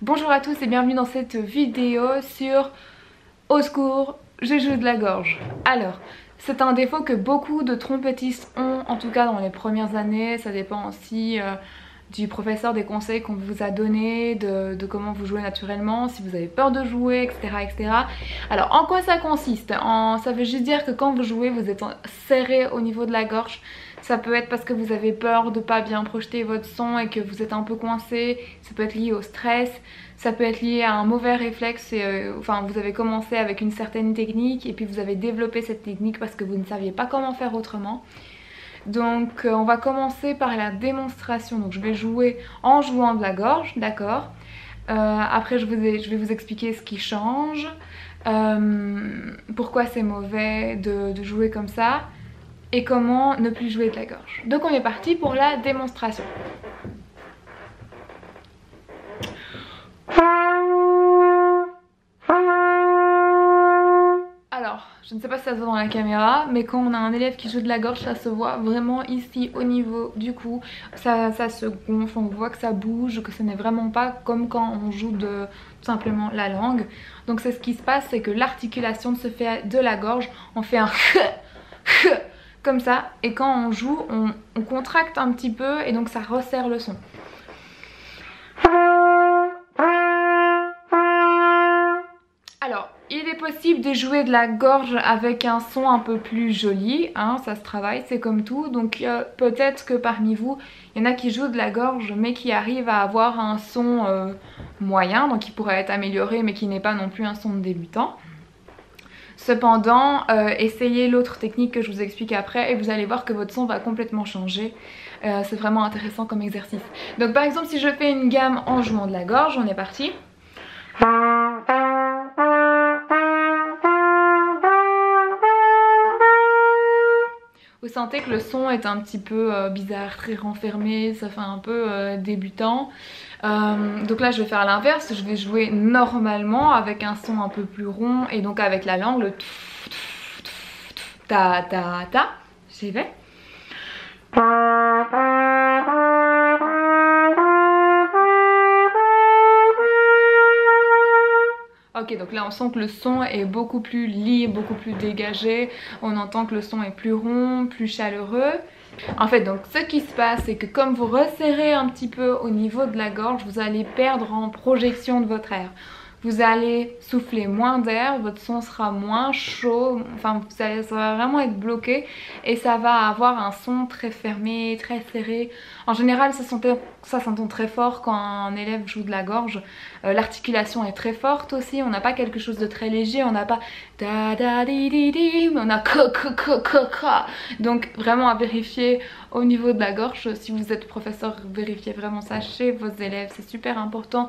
Bonjour à tous et bienvenue dans cette vidéo sur Au secours, je joue de la gorge. Alors, c'est un défaut que beaucoup de trompettistes ont, en tout cas dans les premières années. Ça dépend aussi du professeur, des conseils qu'on vous a donnés, de comment vous jouez naturellement, si vous avez peur de jouer, etc. etc. Alors, en quoi ça consiste? Ça veut juste dire que quand vous jouez, vous êtes serré au niveau de la gorge. Ça peut être parce que vous avez peur de pas bien projeter votre son et que vous êtes un peu coincé. Ça peut être lié au stress. Ça peut être lié à un mauvais réflexe. Enfin, vous avez commencé avec une certaine technique et puis vous avez développé cette technique parce que vous ne saviez pas comment faire autrement. Donc on va commencer par la démonstration. Donc je vais jouer en jouant de la gorge, d'accord. Après je vais vous expliquer ce qui change, pourquoi c'est mauvais de jouer comme ça et comment ne plus jouer de la gorge. Donc on est parti pour la démonstration. Alors, je ne sais pas si ça se voit dans la caméra, mais quand on a un élève qui joue de la gorge, ça se voit vraiment ici au niveau du cou. Ça se gonfle, on voit que ça bouge, que ce n'est vraiment pas comme quand on joue tout simplement la langue. Donc c'est ce qui se passe, c'est que l'articulation se fait de la gorge, on fait un comme ça, et quand on joue, on contracte un petit peu et donc ça resserre le son. Alors, il est possible de jouer de la gorge avec un son un peu plus joli, hein, ça se travaille, c'est comme tout. Donc peut-être que parmi vous, il y en a qui jouent de la gorge mais qui arrivent à avoir un son moyen, donc qui pourrait être amélioré mais qui n'est pas non plus un son de débutant. Cependant, essayez l'autre technique que je vous explique après et vous allez voir que votre son va complètement changer. C'est vraiment intéressant comme exercice. Donc par exemple, si je fais une gamme en jouant de la gorge, on est parti. Vous sentez que le son est un petit peu bizarre, très renfermé, ça fait un peu débutant. Donc là je vais faire l'inverse, je vais jouer normalement avec un son un peu plus rond et donc avec la langue, le ta ta ta, j'ai fait. Ok, donc là on sent que le son est beaucoup plus libre, beaucoup plus dégagé, on entend que le son est plus rond, plus chaleureux. En fait, donc ce qui se passe, c'est que comme vous resserrez un petit peu au niveau de la gorge, vous allez perdre en projection de votre air. Vous allez souffler moins d'air, votre son sera moins chaud, enfin ça va vraiment être bloqué et ça va avoir un son très fermé, très serré. En général ça s'entend très fort quand un élève joue de la gorge. L'articulation est très forte aussi, on n'a pas quelque chose de très léger, on n'a pas da da di di di, mais on a ka ka ka ka ka. Donc vraiment à vérifier au niveau de la gorge, si vous êtes professeur, vérifiez vraiment ça chez vos élèves, c'est super important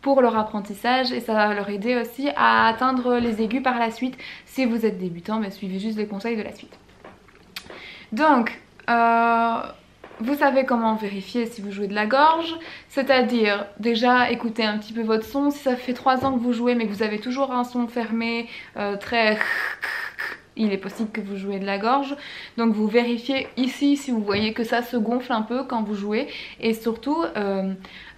pour leur apprentissage et ça va leur aider aussi à atteindre les aigus par la suite. Si vous êtes débutant, mais suivez juste les conseils de la suite. Donc, vous savez comment vérifier si vous jouez de la gorge, c'est-à-dire déjà écouter un petit peu votre son. Si ça fait 3 ans que vous jouez mais que vous avez toujours un son fermé, très... il est possible que vous jouez de la gorge. Donc vous vérifiez ici si vous voyez que ça se gonfle un peu quand vous jouez et surtout...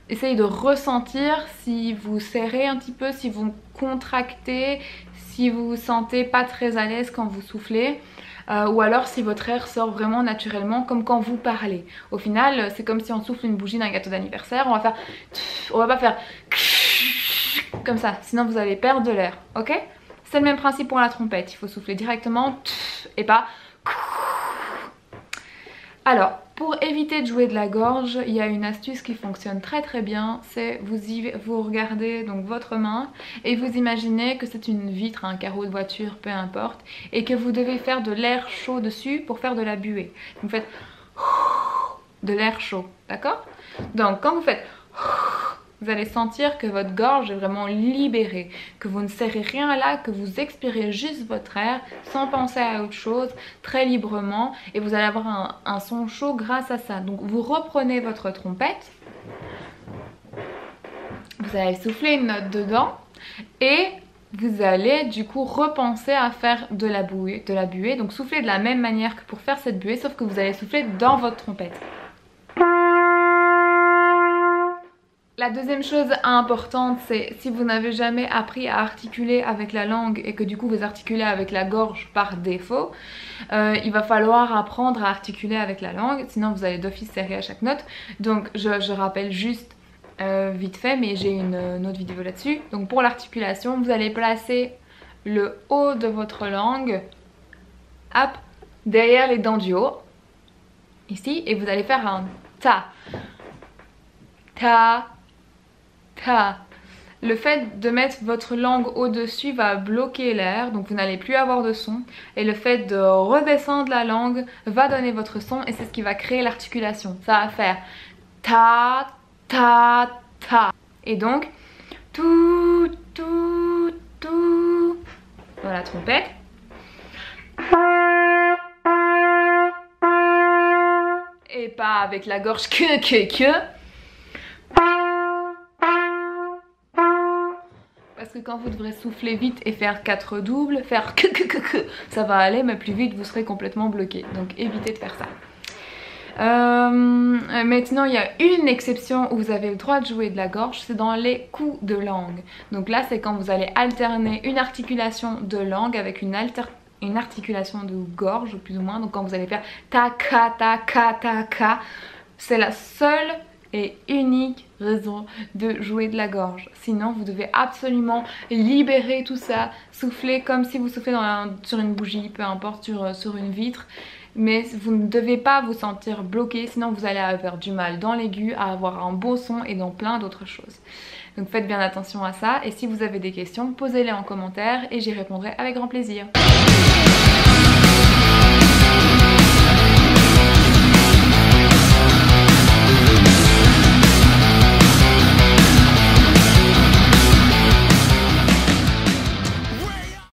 essayez de ressentir si vous serrez un petit peu, si vous contractez, si vous vous sentez pas très à l'aise quand vous soufflez, ou alors si votre air sort vraiment naturellement comme quand vous parlez. Au final, c'est comme si on souffle une bougie d'un gâteau d'anniversaire, on va pas faire comme ça, sinon vous allez perdre de l'air, ok? C'est le même principe pour la trompette, il faut souffler directement et pas... Alors, pour éviter de jouer de la gorge, il y a une astuce qui fonctionne très très bien, c'est vous regardez donc votre main et vous imaginez que c'est une vitre, un carreau de voiture, peu importe, et que vous devez faire de l'air chaud dessus pour faire de la buée. Vous faites de l'air chaud, d'accord? Donc quand vous faites... vous allez sentir que votre gorge est vraiment libérée, que vous ne serrez rien là, que vous expirez juste votre air sans penser à autre chose, très librement, et vous allez avoir un son chaud grâce à ça. Donc vous reprenez votre trompette, vous allez souffler une note dedans, et vous allez du coup repenser à faire de la buée, donc souffler de la même manière que pour faire cette buée, sauf que vous allez souffler dans votre trompette. La deuxième chose importante, c'est si vous n'avez jamais appris à articuler avec la langue et que du coup vous articulez avec la gorge par défaut, il va falloir apprendre à articuler avec la langue, sinon vous allez d'office serrer à chaque note. Donc je rappelle juste vite fait, mais j'ai une autre vidéo là-dessus. Donc pour l'articulation, vous allez placer le haut de votre langue derrière les dents du haut, ici, et vous allez faire un ta, ta, ta. Le fait de mettre votre langue au-dessus va bloquer l'air, donc vous n'allez plus avoir de son. Et le fait de redescendre la langue va donner votre son et c'est ce qui va créer l'articulation. Ça va faire ta, ta, ta. Et donc, tout, tout, tout. Voilà, trompette. Et pas avec la gorge que. Parce que quand vous devrez souffler vite et faire 4 doubles, faire que, ça va aller, mais plus vite vous serez complètement bloqué. Donc évitez de faire ça. Maintenant il y a une exception où vous avez le droit de jouer de la gorge, c'est dans les coups de langue. Donc là c'est quand vous allez alterner une articulation de langue avec une articulation de gorge plus ou moins. Donc quand vous allez faire ta ka, c'est la seule et unique raison de jouer de la gorge. Sinon vous devez absolument libérer tout ça, souffler comme si vous soufflez sur une bougie, peu importe, sur une vitre. Mais vous ne devez pas vous sentir bloqué, sinon vous allez avoir du mal dans l'aigu, à avoir un beau son et dans plein d'autres choses. Donc faites bien attention à ça, et si vous avez des questions, posez-les en commentaire et j'y répondrai avec grand plaisir.